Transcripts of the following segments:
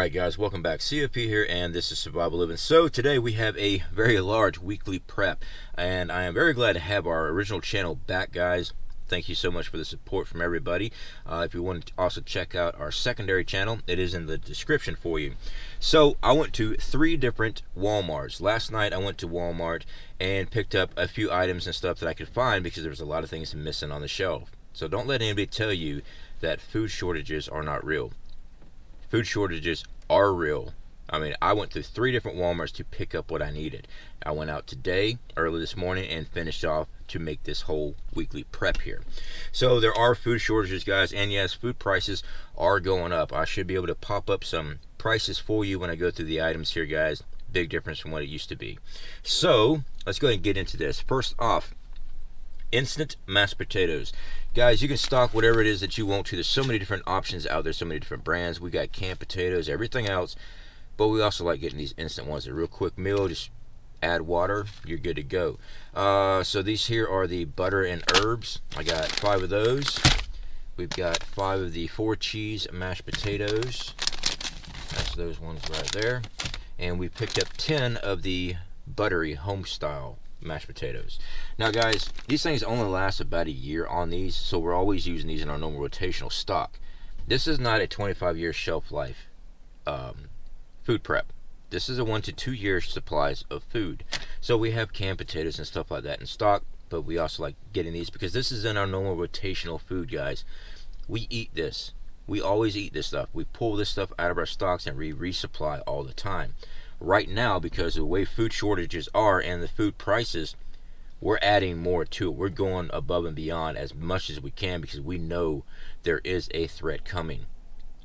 Alright guys, welcome back. COP here, and this is Survival Living. So today we have a very large weekly prep, and I am very glad to have our original channel back, guys. Thank you so much for the support from everybody. If you want to also check out our secondary channel, it is in the description for you. So I went to 3 different Walmarts. Last night I went to Walmart and picked up a few items and stuff that I could find because there was a lot of things missing on the shelf. So don't let anybody tell you that food shortages are not real. Food shortages are real. I mean, I went through 3 different Walmarts to pick up what I needed. I went out today, early this morning, and finished off to make this whole weekly prep here. So there are food shortages, guys, and yes, food prices are going up. I should be able to pop up some prices for you when I go through the items here, guys. Big difference from what it used to be. So let's go ahead and get into this. First off, instant mashed potatoes. Guys, you can stock whatever it is that you want to. There's so many different options out there, so many different brands. We got canned potatoes, everything else, but we also like getting these instant ones. A real quick meal, just add water, you're good to go. So these here are the butter and herbs. I got 5 of those. We've got 5 of the 4 cheese mashed potatoes. That's those ones right there. And we picked up 10 of the buttery home style mashed potatoes. Now guys, these things only last about a year on these, so we're always using these in our normal rotational stock. This is not a 25-year shelf life food prep. This is a 1 to 2 year supplies of food. So we have canned potatoes and stuff like that in stock, but we also like getting these because this is in our normal rotational food, guys. We eat this. We always eat this stuff. We pull this stuff out of our stocks and we resupply all the time. Right now, because of the way food shortages are and the food prices, we're adding more to it. We're going above and beyond as much as we can because we know there is a threat coming,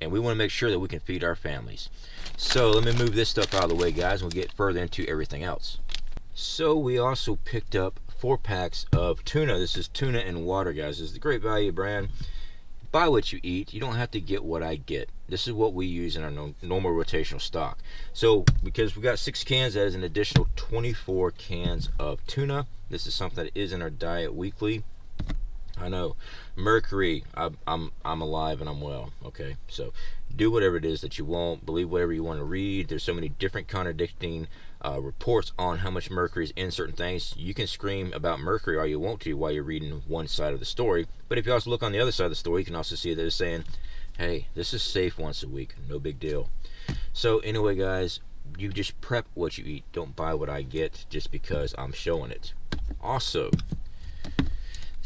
and we want to make sure that we can feed our families. So let me move this stuff out of the way, guys, and we'll get further into everything else. So we also picked up 4 packs of tuna. This is tuna and water, guys. This is the Great Value brand. Buy what you eat. You don't have to get what I get. This is what we use in our normal rotational stock. So because we got 6 cans, that is an additional 24 cans of tuna. This is something that is in our diet weekly. I know, mercury, I'm alive and I'm well. Okay, so do whatever it is that you want, believe whatever you want to read. There's so many different contradicting reports on how much mercury is in certain things. You can scream about mercury all you want to while you're reading one side of the story, but if you also look on the other side of the story, you can also see that it's saying, hey, this is safe once a week, no big deal. So anyway, guys, you just prep what you eat. Don't buy what I get just because I'm showing it. Also,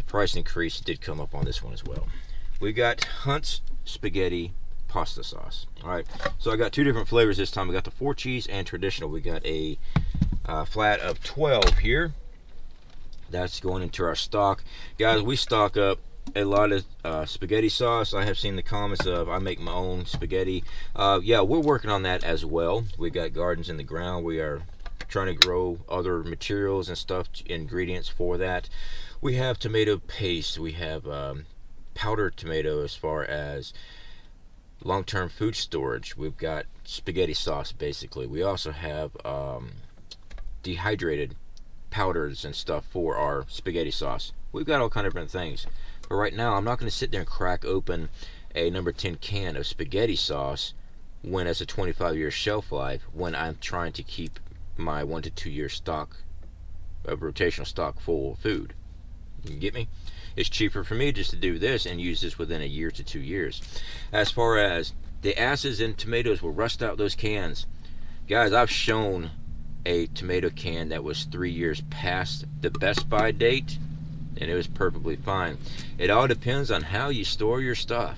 price increase did come up on this one as well. We got Hunt's spaghetti pasta sauce. Alright, so I got 2 different flavors this time. We got the 4 cheese and traditional. We got a flat of 12 here. That's going into our stock. Guys, we stock up a lot of spaghetti sauce. I have seen the comments of I make my own spaghetti. Yeah, we're working on that as well. We got gardens in the ground. We are trying to grow other materials and stuff, ingredients for that. We have tomato paste. We have powdered tomato as far as long-term food storage. We've got spaghetti sauce, basically. We also have dehydrated powders and stuff for our spaghetti sauce. We've got all kind of different things. But right now, I'm not going to sit there and crack open a number 10 can of spaghetti sauce when it's a 25-year shelf life, when I'm trying to keep my 1 to 2 year stock of rotational stock full of food. You get me? It's cheaper for me just to do this and use this within a year to 2 years. As far as the acids in tomatoes will rust out those cans. Guys, I've shown a tomato can that was 3 years past the best by date, and it was perfectly fine. It all depends on how you store your stuff.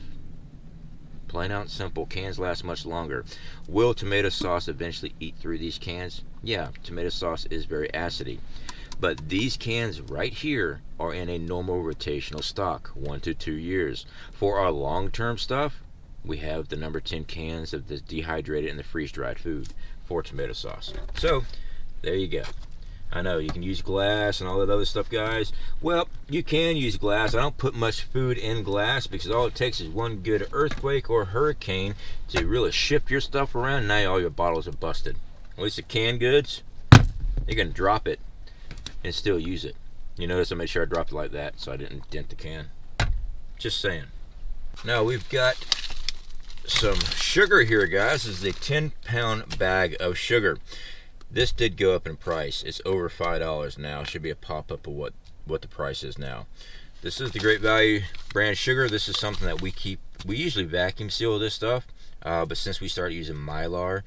Plain out simple. Cans last much longer. Will tomato sauce eventually eat through these cans? Yeah, tomato sauce is very acidy. But these cans right here are in a normal rotational stock, 1 to 2 years. For our long-term stuff, we have the number 10 cans of the dehydrated and the freeze-dried food for tomato sauce. So, there you go. I know, you can use glass and all that other stuff, guys. Well, you can use glass. I don't put much food in glass because all it takes is one good earthquake or hurricane to really shift your stuff around, and now all your bottles are busted. At least the canned goods, you can drop it and still use it. You notice I made sure I dropped it like that so I didn't dent the can. Just saying. Now we've got some sugar here, guys. This is a 10-pound bag of sugar. This did go up in price. It's over $5 now. Should be a pop-up of what the price is now. This is the Great Value brand sugar. This is something that we usually vacuum seal this stuff, but since we started using Mylar,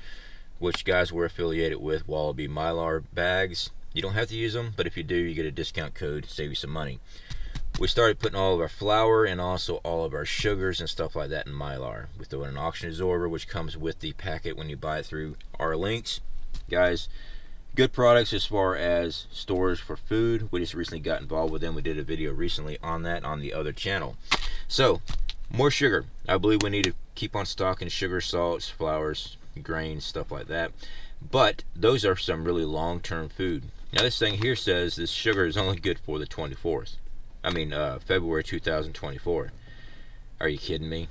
which, guys, we're affiliated with Wallaby Mylar bags, you don't have to use them, but if you do, you get a discount code to save you some money. We started putting all of our flour and also all of our sugars and stuff like that in Mylar. We throw in an oxygen absorber, which comes with the packet when you buy it through our links. Guys, good products as far as storage for food. We just recently got involved with them. We did a video recently on that on the other channel. So, more sugar. I believe we need to keep on stocking sugar, salts, flours, grains, stuff like that. But those are some really long-term food. Now, this thing here says this sugar is only good for the 24th. February 2024. Are you kidding me?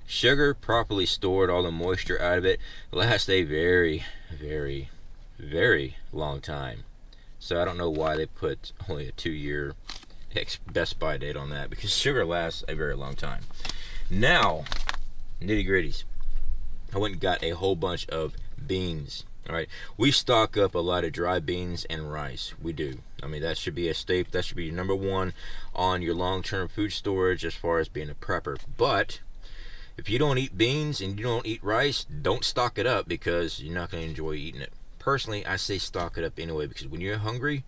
Sugar properly stored, all the moisture out of it, lasts a very, very, very long time. So I don't know why they put only a 2-year best buy date on that, because sugar lasts a very long time. Now, nitty gritties. I went and got a whole bunch of beans. All right, we stock up a lot of dry beans and rice. We do. I mean, that should be a staple. That should be number one on your long-term food storage as far as being a prepper. But if you don't eat beans and you don't eat rice, don't stock it up, because you're not going to enjoy eating it. Personally, I say stock it up anyway, because when you're hungry,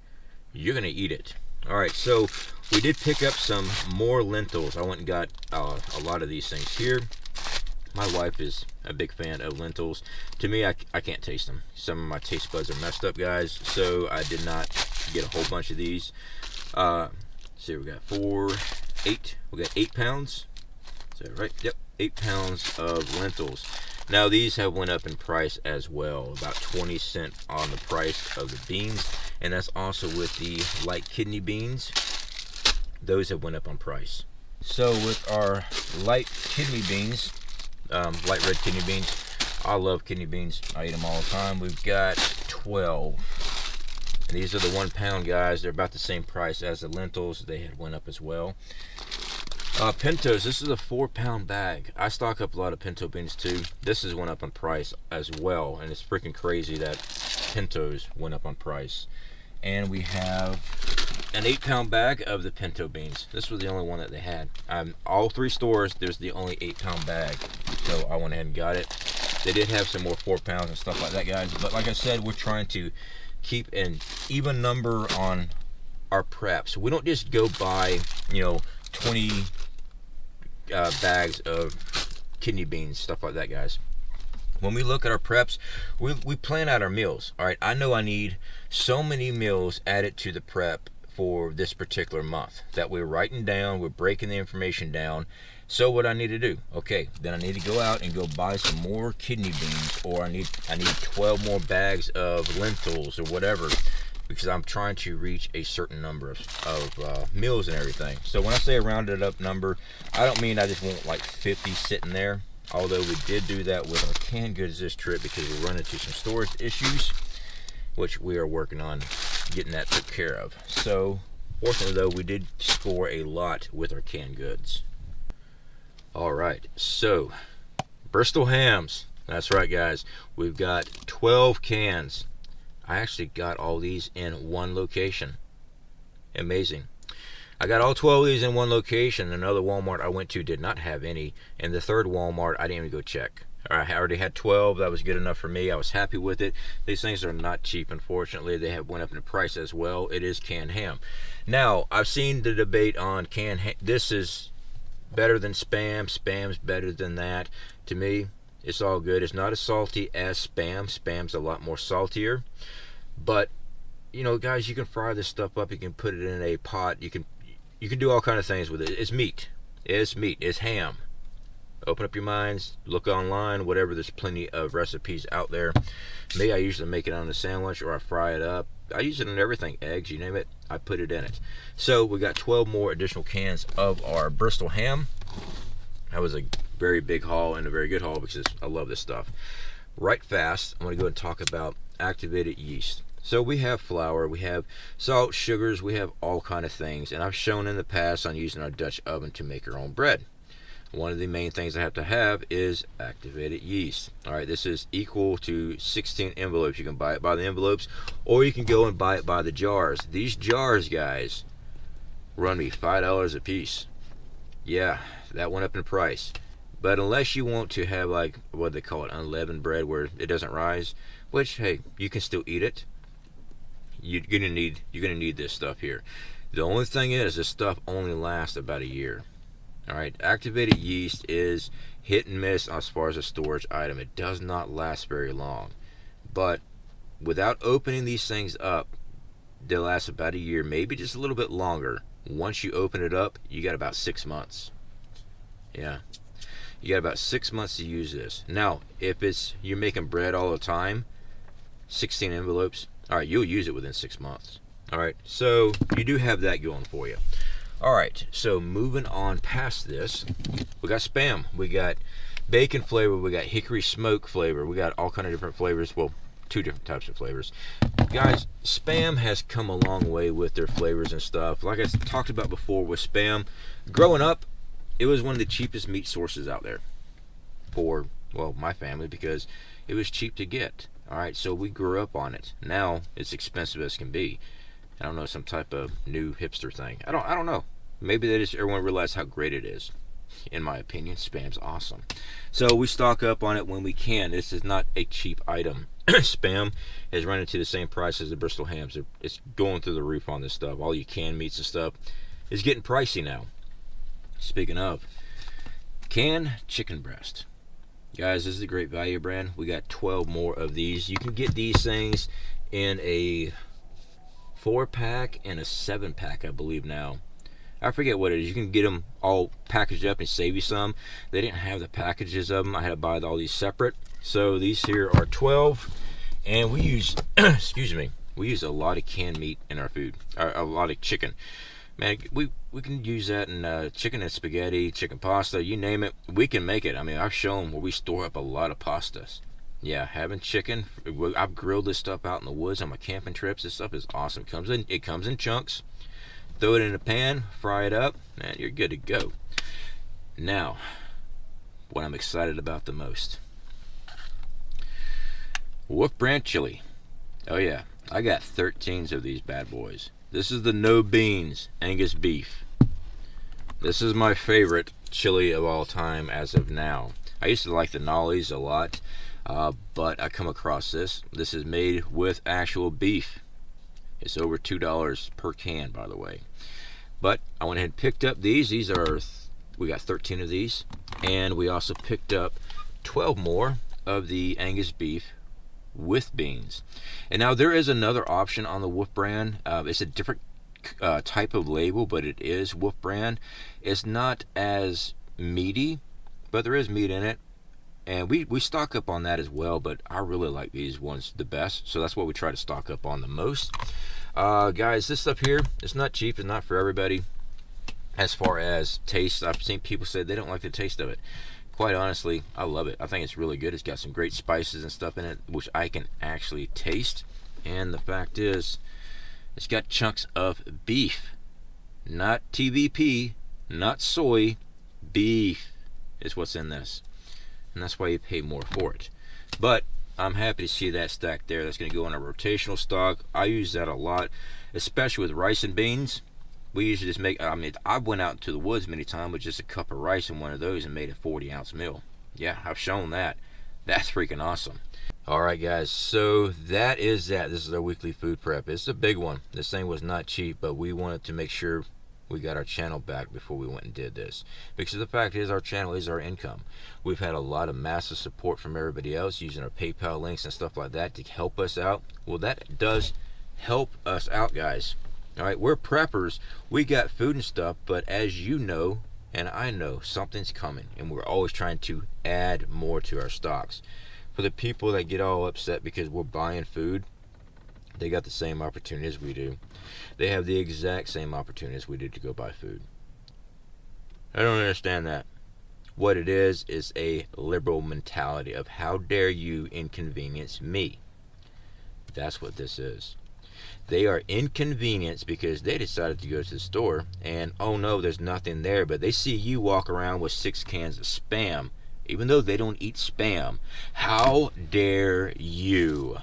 you're going to eat it. All right, so we did pick up some more lentils. I went and got a lot of these things here. My wife is a big fan of lentils. To me, I can't taste them. Some of my taste buds are messed up, guys, so I did not get a whole bunch of these. See, we got 8. We got 8 pounds. Is that right? Yep, 8 pounds of lentils. Now, these have went up in price as well, about 20 cents on the price of the beans, and that's also with the light kidney beans. Those have went up on price. So with our light kidney beans, light red kidney beans, I love kidney beans. I eat them all the time. We've got 12. And these are the 1 pound, guys. They're about the same price as the lentils. They had went up as well. Pintos, this is a 4-pound bag. I stock up a lot of pinto beans too. This has went up on price as well, and it's freaking crazy that pintos went up on price. And we have an 8-pound bag of the pinto beans. This was the only one that they had. All 3 stores, there's the only 8-pound bag, so I went ahead and got it. They did have some more 4 pounds and stuff like that, guys, but like I said, we're trying to keep an even number on our prep, so we don't just go buy 20 bags of kidney beans, stuff like that, guys. When we look at our preps, we plan out our meals. All right, I know I need so many meals added to the prep for this particular month that we're writing down, we're breaking the information down. So what I need to do, okay, then I need to go out and go buy some more kidney beans, or I need 12 more bags of lentils or whatever, because I'm trying to reach a certain number of meals and everything. So when I say a rounded up number, I don't mean I just want like 50 sitting there, although we did do that with our canned goods this trip because we run into some storage issues, which we are working on getting that took care of. So fortunately though, we did score a lot with our canned goods. All right, so Bristol hams, that's right, guys, we've got 12 cans. I actually got all these in one location. Amazing. I got all 12 of these in one location. Another Walmart I went to did not have any, and the third Walmart I didn't even go check. I already had 12. That was good enough for me. I was happy with it. These things are not cheap, unfortunately. They have went up in price as well. It is canned ham. Now, I've seen the debate on canned ham. This is better than Spam. Spam's better than that. To me, it's all good. It's not as salty as Spam. Spam's a lot more saltier. But, guys, you can fry this stuff up. You can put it in a pot. You can do all kind of things with it. It's meat. It's meat. It's ham. Open up your minds, look online, whatever. There's plenty of recipes out there. Me, I usually make it on a sandwich, or I fry it up. I use it in everything, eggs, you name it, I put it in it. So we got 12 more additional cans of our Bristol ham. That was a very big haul, and a very good haul, because I love this stuff. Right fast, I'm going to go and talk about activated yeast. So we have flour, we have salt, sugars, we have all kind of things, and I've shown in the past on using our Dutch oven to make our own bread. one of the main things I have to have is activated yeast. All right, this is equal to 16 envelopes. You can buy it by the envelopes, or you can go and buy it by the jars. These jars, guys, run me $5 a piece. Yeah, that went up in price. But unless you want to have, like, what they call it, unleavened bread, where it doesn't rise, which, hey, you can still eat it, you're gonna need this stuff here. The only thing is, this stuff only lasts about a year. All right, activated yeast is hit and miss as far as a storage item. It does not last very long, but without opening these things up, they'll last about a year, maybe just a little bit longer. Once you open it up, you got about 6 months. Yeah, you got about 6 months to use this. Now, if you're making bread all the time, 16 envelopes, all right, you'll use it within 6 months. All right, so you do have that going for you. All right, so moving on past this, we got Spam, we got bacon flavor, we got hickory smoke flavor, we got all kind of different flavors. Well, 2 different types of flavors. Guys, Spam has come a long way with their flavors and stuff. Like I talked about before with Spam, growing up, it was one of the cheapest meat sources out there for, well, my family, because it was cheap to get. All right, so we grew up on it. Now it's expensive as can be. I don't know, some type of new hipster thing. I don't know. Maybe they just, everyone realized how great it is. In my opinion, Spam's awesome. So we stock up on it when we can. This is not a cheap item. Spam has run into the same price as the Bristol hams. It's going through the roof on this stuff. All your canned meats and stuff is getting pricey now. Speaking of, canned chicken breast. Guys, this is a great value brand. We got 12 more of these. You can get these things in a 4-pack and a 7-pack, I believe now. I forget what it is. You can get them all packaged up and save you some. They didn't have the packages of them. I had to buy all these separate. So these here are 12, and we use, excuse me, we use a lot of canned meat in our food, a lot of chicken. Man, we can use that in chicken and spaghetti, chicken pasta, you name it, we can make it. I mean, I've shown where we store up a lot of pastas. Yeah, having chicken, I've grilled this stuff out in the woods on my camping trips. This stuff is awesome. It comes in chunks. Throw it in a pan, fry it up, and you're good to go. Now, what I'm excited about the most. Wolf brand chili. Oh yeah, I got 13s of these bad boys. This is the no beans Angus beef. This is my favorite chili of all time as of now. I used to like the Nollies a lot, but I come across this. This is made with actual beef. It's over $2 per can, by the way. But I went ahead and picked up these. These are, we got 13 of these. And we also picked up 12 more of the Angus beef with beans. And now there is another option on the Wolf brand. It's a different type of label, but it is Wolf brand. It's not as meaty, but there is meat in it. And we stock up on that as well, but I really like these ones the best, so that's what we try to stock up on the most. Guys, this stuff here, it's not cheap, it's not for everybody. As far as taste, I've seen people say they don't like the taste of it. Quite honestly, I love it. I think it's really good. It's got some great spices and stuff in it, which I can actually taste. And the fact is, it's got chunks of beef. Not TVP, not soy, beef is what's in this. And that's why you pay more for it. But I'm happy to see that stack there. That's going to go in a rotational stock. I use that a lot, especially with rice and beans. We usually just make, I mean, I went out into the woods many times with just a cup of rice in one of those and made a 40-ounce meal. Yeah, I've shown that. That's freaking awesome. Alright guys, so that is that. This is our weekly food prep. It's a big one. This thing was not cheap, but we wanted to make sure we got our channel back before we went and did this, because the fact is our channel is our income. We've had a lot of massive support from everybody else using our PayPal links and stuff like that to help us out. Well, that does help us out, guys. All right, we're preppers, we got food and stuff, but as you know and I know, something's coming, and we're always trying to add more to our stocks. For the people that get all upset because we're buying food, they got the same opportunity as we do. They have the exact same opportunity as we do to go buy food. I don't understand that. What it is a liberal mentality of how dare you inconvenience me. That's what this is. They are inconvenienced because they decided to go to the store and, oh no, there's nothing there, but they see you walk around with 6 cans of Spam, even though they don't eat Spam. How dare you?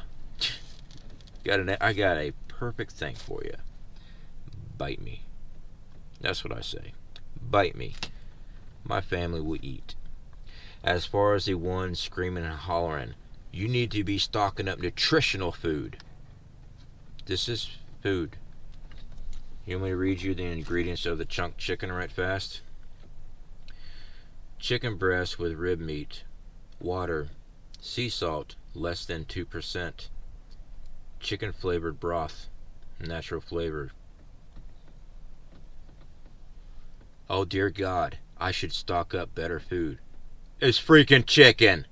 I got a perfect thing for you. Bite me. That's what I say. Bite me. My family will eat. As far as the one screaming and hollering, you need to be stocking up nutritional food. This is food. You want me to read you the ingredients of the chunk chicken right fast? Chicken breast with rib meat, water, sea salt less than 2%, chicken flavored broth, natural flavor. Oh dear God, I should stock up better food. It's freaking chicken.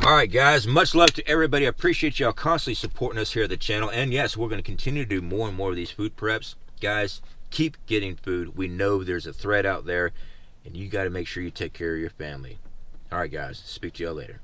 Alright guys, much love to everybody. I appreciate y'all constantly supporting us here at the channel. And yes, we're going to continue to do more and more of these food preps. Guys, keep getting food. We know there's a threat out there, and you got to make sure you take care of your family. Alright guys, speak to y'all later.